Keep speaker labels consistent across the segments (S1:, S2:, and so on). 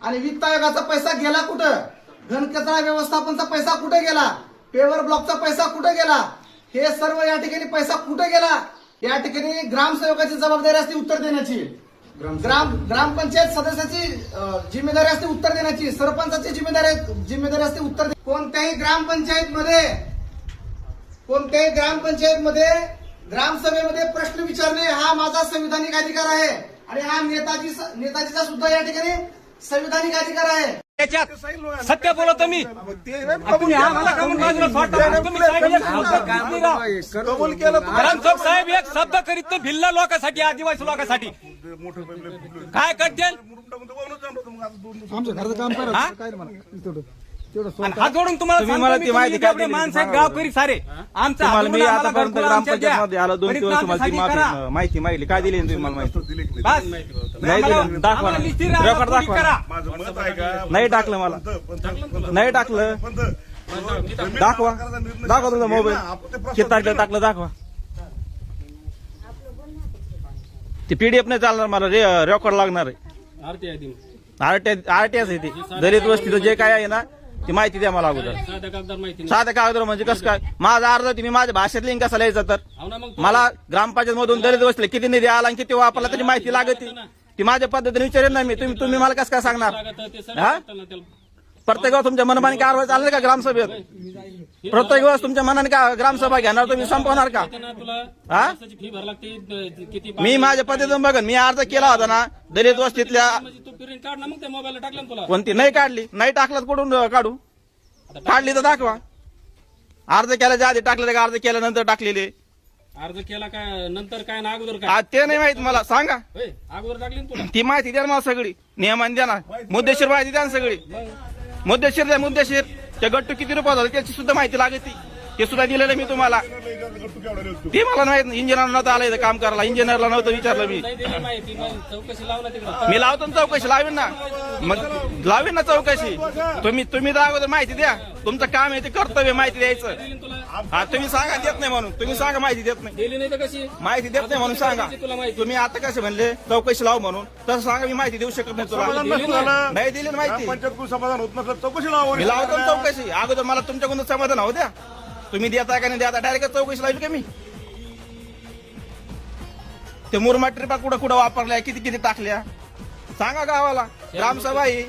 S1: आणि वित्त आयोगाचा पैसा गेला कुठं, घनकचरा व्यवस्थापनचा पैसा कुठे गेला, पेवर ब्लॉकचा पैसा कुठे गेला, हे सर्व या ठिकाणी पैसा कुठे गेला, या ठिकाणी ग्रामसेवकाची जबाबदारी असते उत्तर देण्याची, ग्रामपंचायत सदस्याची जिम्मेदारी असते उत्तर देण्याची, सरपंचाची जिम्मेदारी असते उत्तर कोणत्याही ग्रामपंचायतमध्ये ग्रामसभेमध्ये प्रश्न विचारणे हा माझा संविधानिक अधिकार आहे आणि हा नेताजीचा सुद्धा या ठिकाणी संविधानिक अधिकार आहे.
S2: त्याच्यात सत्य बोलतो मी. तुम्ही आम्हाला कमून बाजूला सोडता. तुम्ही ग्रामसेवक साहेब एक शब्द करीत नाही भिल्ला लोकांसाठी, आदिवासी लोकांसाठी काय करतील.
S3: आमच्या घरचं काम करा काय रे मला
S2: हात जोडून तुम्हाला माणसं आहेत गावकरी सारे आमचा
S4: मी आतापर्यंत ग्रामपंचायत मध्ये आलो 2 दिवस मला माहिती माहिती काय दिली तुम्ही मला माहिती नाही दिली. दाखवा रेकॉर्ड दाखवा. नाही टाकलं मला नाही टाकलं. दाखवा दाखवा तुमचा मोबाईल किती तारखेला टाकलं दाखवा. ते पीडीएफ नाही चालणार मला रेकॉर्ड लागणार आहे. आरटीआय आहे ते दलित वस्तीचं जे काय आहे ना ती माहिती द्या मला अगोदर. साध्या कागदर म्हणजे कसं काय माझा अर्ज तुम्ही माझ्या भाषेत लिंक कसा लिहायचं तर मला ग्रामपंचायत मधून दलित वस्तीला किती निधी आला आणि किती वापरला त्याची माहिती लागते ती माझ्या पद्धतीने विचारेल ना मी. तुम्ही मला कसं काय सांगणार. हा प्रत्येक वेळेस तुमच्या मनमानी कारवाई चालणार का ग्रामसभेत. प्रत्येक वेळेस तुमच्या मनाने का ग्रामसभा घेणार तुम्ही संपवणार का. हा मी माझ्या पद्धतीने बघन. मी अर्ज केला होता ना दलित वस्तीतल्या कोणती नाही काढली. नाही टाकलं कुठून काढू. काढली तर दाखवा. अर्ज केल्याच्या आधी टाकलेले का अर्ज केल्यानंतर टाकलेले.
S2: अर्ज केला काय नंतर काय ना अगोदर काय
S4: ते नाही माहित मला सांगा.
S2: अगोदर टाकली तुला
S4: ती माहिती द्या मला सगळी नियमाने द्या ना. मुद्देशीर माहिती द्या ना सगळी. मुद्देशीर द्या मुद्देशीर. त्या गट्टू किती रुपये झाला त्याची सुद्धा माहिती लागते. ते सुद्धा दिलेलं मी तुम्हाला. ते मला माहित नाही. इंजिनियर नव्हतं आलं काम करायला. इंजिनियरला नव्हतं विचारलं मी.
S2: चौकशी लावला
S4: मी लावतो ना चौकशी लावेन ना. मग लावेन ना चौकशी. तुम्ही तर अगोदर माहिती द्या. तुमचं काम आहे ते कर्तव्य माहिती द्यायचं. हा तुम्ही सांगा देत नाही म्हणून. तुम्ही सांगा माहिती देत नाही.
S2: दिली नाही तर कशी
S4: माहिती देत नाही म्हणून सांगा. तुम्ही आता कसे म्हणले चौकशी लाव म्हणून तसं सांगा. मी माहिती देऊ शकत नाही तुला. नाही दिली ना माहिती.
S3: समाधान होत नसलं चौकशी लावा.
S4: मी लावतो ना चौकशी. अगोदर मला तुमच्याकडून समाधान होऊ द्या. तुम्ही देता का नाही देता डायरेक्ट चौकशी लावली का मी. ते मुरमाड ट्रिपा कुठं कुठं वापरल्या किती किती टाकल्या सांगा गावाला. ग्रामसभा ही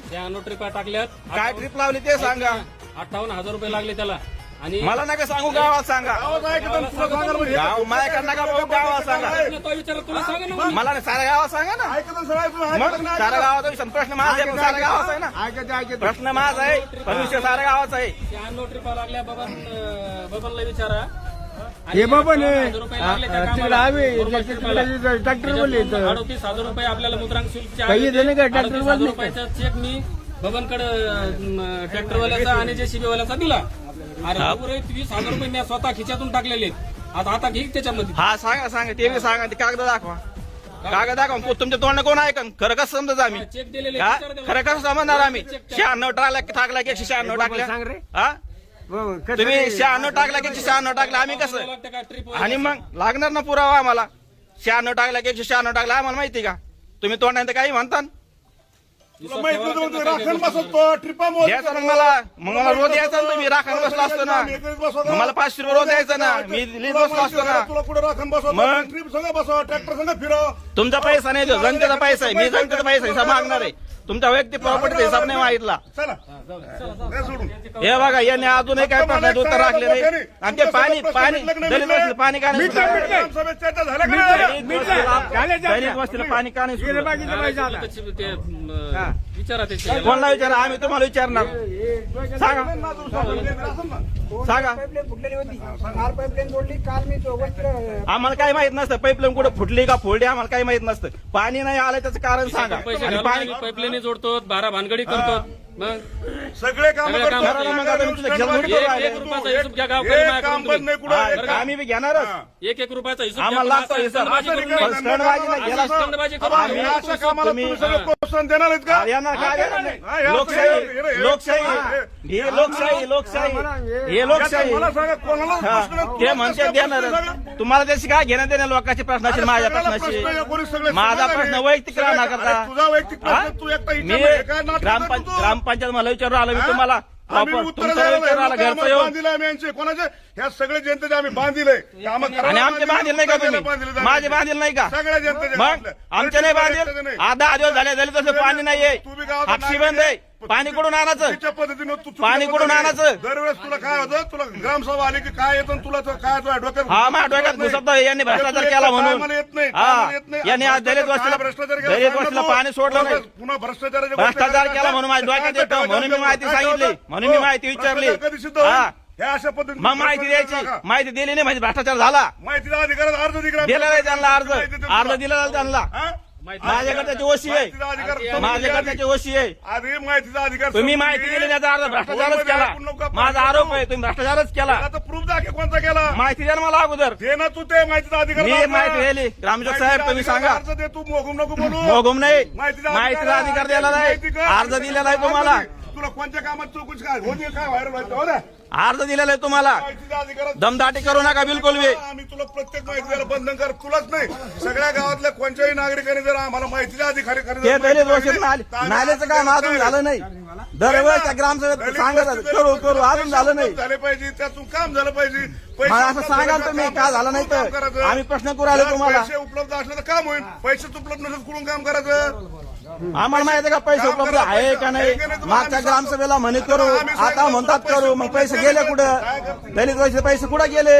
S2: ट्रिपा टाकल्यात.
S4: काय ट्रिप लावली ते सांगा.
S2: 58,000 रुपये लागले त्याला. आणि
S4: मला नका सांगू गावात सांगा. गाव माझ्याकडे नका बघू गावात सांगा.
S2: तुला सांगा ना.
S4: मला नाही साऱ्या गावात सांगा ना. मग साऱ्या गावाचा विषय प्रश्न माझा आहे. साऱ्या गावाचा आहे ना. प्रश्न माझा आहे पण विषय साऱ्या गावाचा आहे.
S2: 96 ट्रिपा लागल्या. बबनला विचारा.
S3: हे बाबा ने
S2: 38,000 रुपये आपल्याला मुद्रांक शुल्क चेक मी बबनकडे ट्रॅक्टरवाल्याचा आणि जेसीबीवाल्याचा दिला. अरे 20,000 रुपये मी स्वतः खिच्यातून टाकलेले. आता घे त्याच्यामध्ये.
S4: हा सांगा सांगा ते बी सांगा. ते कागद दाखवा. कागद दाखवा. तुमच्या तोंड कोण आहे का खरं कसं समजत आम्ही.
S2: चेक दिलेले
S4: खरं कसं समजणार आम्ही. 96 टाकला की 196 टाकल्या. हा तुम्ही 96 टाकला की 196 टाकला आम्ही कसं. आणि मग लागणार ना पुरावा आम्हाला. 96 टाकला की 196 टाकला आम्हाला माहिती का. तुम्ही तोंडाने काही म्हणता
S3: राखण बसतो ट्रिपा
S4: द्यायचा मग मला रोज द्यायचा ना. तुम्ही राखण बसला असतो ना. मला 500 रुपये रोज द्यायचा ना. मी लिहित बसलो असतो ना.
S3: तुला कुठे राखण बसव.
S4: मग
S3: ट्रिप संघ बसव ट्रॅक्टर संघ फिरव.
S4: तुमचा पैसा नाही तो जनतेचा पैसा आहे. मी जनतेचा पैसा हिसाब मागणार आहे. तुमच्या वैयक्तिक प्रॉपर्टीचा हिसाब नाही मागितला.
S3: चला सोडून
S4: हे बघा याने अजूनही काय प्रश्नाचे उत्तर राखले नाही. आणि ते पाणी दलित वस्तीला पाणी का नाही.
S3: ग्रामसभेत चर्चा झाल्या का नाही?
S4: दलित वस्तीला पाणी का नाही सोडलं?
S2: विचारा त्याचे.
S4: कोणाला विचारा. आम्ही तुम्हाला विचारणार. सांगा सांगा. आम्हाला काही माहित नसतं पाईपलाईन कुठे फुटली का फोडली. आम्हाला काही माहित नसतं. पाणी नाही आलं त्याचं कारण सांगा. आणि पाणी
S2: पाईपलाईन जोडतो 12 भानगडी करतो. मग
S3: सगळे काम
S2: सगळे काम
S4: करायला मग आता मी तुझं घेऊन थोडी करू राहिले.
S2: 1 रुपयाचा हिशोब घ्या गावकरी
S3: काम बंद नाही कुठं.
S4: आम्ही बी घेणारच.
S2: 1 रुपयाचा हिशोब
S4: आम्हाला लागतो हिशोब. स्टंडबाजी नाही गेला.
S2: स्टंडबाजी करू
S3: अशा कामाला तुम्ही सगळं प्रोत्साहन देणार आहेत का.
S4: यांना काय देणार नाही? लोकशाही लोकशाही हे लोकशाही लोकशाही हे लोकशाही
S3: मला सांगा कोणाला
S4: हा,
S3: प्रश्न नाही.
S4: ते म्हणते देणार तुम्हाला त्याची काय घेणं देणं लोकांचे प्रश्नाशी माझ्या प्रश्नाशी माझा प्रश्न वैयक्तिक राहणार करता
S3: तुझा वैयक्तिक
S4: हा?
S3: प्रश्न तू एकटा
S4: मी
S3: विचारला, हे काय नाटक करतो तू?
S4: ग्रामपंचायत मला विचारू आलो मी
S3: हा?
S4: तुम्हाला
S3: आम्ही
S4: प्रॉपर
S3: उत्तर
S4: तुमचं
S3: द्यायला
S4: विचारू आला
S3: लागलो,
S4: घरचं
S3: आम्हाला
S4: येऊन
S3: बांधिलं आम्ही यांचे कोणाचे ह्या सगळ्या जनतेचे आम्ही बांधिलंय कामं करायला
S4: आणि आमचे बांधील नाही का
S3: बांधिलं,
S4: तुम्ही माझे बांधील नाही का
S3: सगळ्या जनतेचे
S4: मग
S3: बांधलं.
S4: आमचे नाही
S3: जनतेचे
S4: बांधील
S3: नाही.
S4: 10 दिवस झाले तसं पाणी नाहीये
S3: तू बी गावात
S4: हापशी बंद आहे पाणी कुठून आणायचं
S3: चुकीच्या पद्धतीनं तू चुकीच्या
S4: पाणी कुठून
S3: पद्धतीने-
S4: आणायचं?
S3: दरवेळेस तुला काय होतं तुला ग्रामसभा आली की काय येतं आणि तुला तो काय तुझ्या डोक्यात
S4: हा माझ्या डोक्यात घुसत नाही. यांनी भ्रष्टाचार केला म्हणून
S3: मला येत नाही
S4: हा
S3: कामाला येत नाही.
S4: यांनी आज दलित
S3: भ्रष्टाचार
S4: वस्तीला
S3: केला,
S4: दलित
S3: सांग
S4: वस्तीला
S3: नको.
S4: पाणी सोडलं नाही
S3: पुन्हा भ्रष्टाचाराच्या
S4: भ्रष्टाचार
S3: गोष्टी
S4: केला म्हणून माझ्या डोक्यात येतं म्हणून मी माहिती सांगितली म्हणून मी माहिती विचारली
S3: भ्रष्टाचार कधी सिद्ध होईल?
S4: हा
S3: ह्या अशा पद्धतीने
S4: मग माहिती द्यायची माहिती दिली नाही म्हणजे भ्रष्टाचार झाला
S3: माहितीचा अधिकारात अर्ज दिला
S4: दिला नाही त्यांना अर्ज दिला त्यांना
S3: हा?
S4: माझ्याकडे त्याची ओशी आहे
S3: माहितीचा अधिकार
S4: माझ्याकडे त्याची ओशी आहे
S3: आधी माहितीचा अधिकार
S4: तुम्ही माहिती दिली त्याचा अर्ज भ्रष्टाचारच केला माझा आरोप आहे तुम्ही भ्रष्टाचारच केला
S3: आता प्रूफ दाखव कोणता केला
S4: माहिती द्या ना मला अगोदर
S3: दे ना तू ते माहितीचा अधिकार
S4: मी
S3: दाखव.
S4: माहिती दिली ग्रामसेवक साहेब तुम्ही सांगा
S3: अर्ज दे तू मोगून नको बोलू
S4: मोगम नाही
S3: माहितीचा
S4: माहितीचा अधिकार दिला
S3: माहिती
S4: नाही
S3: कर.
S4: अर्ज दिलेला आहे तुम्हाला
S3: तुला कोणत्या कामात चौकशी काय होती काय व्हायरल व्हायचं हो ना
S4: अर्ज दिलेला आहे तुम्हाला
S3: माहितीचा अधिकार
S4: दमदाटी करू नका बिलकुल बी
S3: आम्ही तुला प्रत्येक माहिती द्यायला बंधन कर तुलाच नाही सगळ्या गावातल्या कोणत्याही नागरिकाने जर आम्हाला माहितीच्या अधिकारी
S4: ते दलित वस्तीत नाल्याचं काम अजून झालं नाही दरवेळेस त्या ग्रामसेवक सांगत करू करू अजून झालं नाही
S3: झाले पाहिजे त्यातून काम झालं पाहिजे
S4: मला असं सांगा ना तुम्ही काय झालं नाही तर आम्ही प्रश्न करू आलो तुम्हाला
S3: पैसे उपलब्ध असले तर काम होईल पैसेच उपलब्ध नसेल कुठून काम करायचं
S4: आम्हाला माहिती आहे का पैसे उपलब्ध आहे का नाही मागच्या ग्रामसभेला म्हणे करू आता म्हणतात करू मग पैसे गेले कुठं दलित वस्तीत पैसे कुठं गेले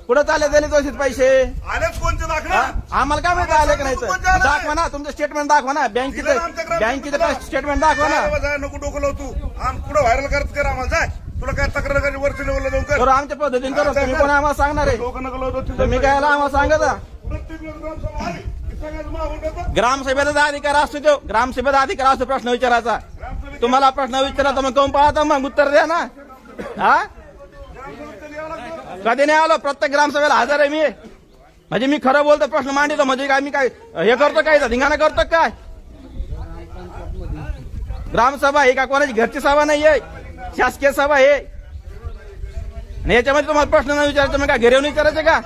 S4: कुठं चालले दलित वस्तीत पैसे
S3: आलेच कोणते दाखले
S4: आम्हाला काय माहिती आले का नाही तर दाखवा ना तुमचं स्टेटमेंट दाखवा ना बँकेचं स्टेटमेंट दाखवा ना
S3: नको डोकं लाव तू पुढे व्हायरल करत कर आम्हाला जाय तुला काय तक्रार करायची वरती लेवलला जाऊन कर
S4: करू आमच्या पद्धतीने करू तुम्ही कोण आम्हाला सांगणार आहे
S3: डोकं नको लावतो
S4: तुम्ही काय आम्हाला सांगा
S3: प्रत्येक ग्रामसभा आली की सगळ्यात मागून देतात.
S4: ग्रामसभेचा अधिकार असतो तो ग्रामसभेचा अधिकार असतो प्रश्न विचारायचा तुम्हाला प्रश्न विचारायचा मग कोण पाहता मग उत्तर द्या ना हा कधी नाही आलो प्रत्येक ग्रामसभेला हजर आहे मी म्हणजे मी खरं बोलतो प्रश्न मांडतो म्हणजे काय मी काय हे करतो काय धिंगाणा करतो काय ग्रामसभा ही का कोणाची घरची सभा नाहीये शासकीय सभा आहे आणि याच्यामध्ये तुम्हाला प्रश्न न विचारायचं मग काय घरी येऊन विचारायचे का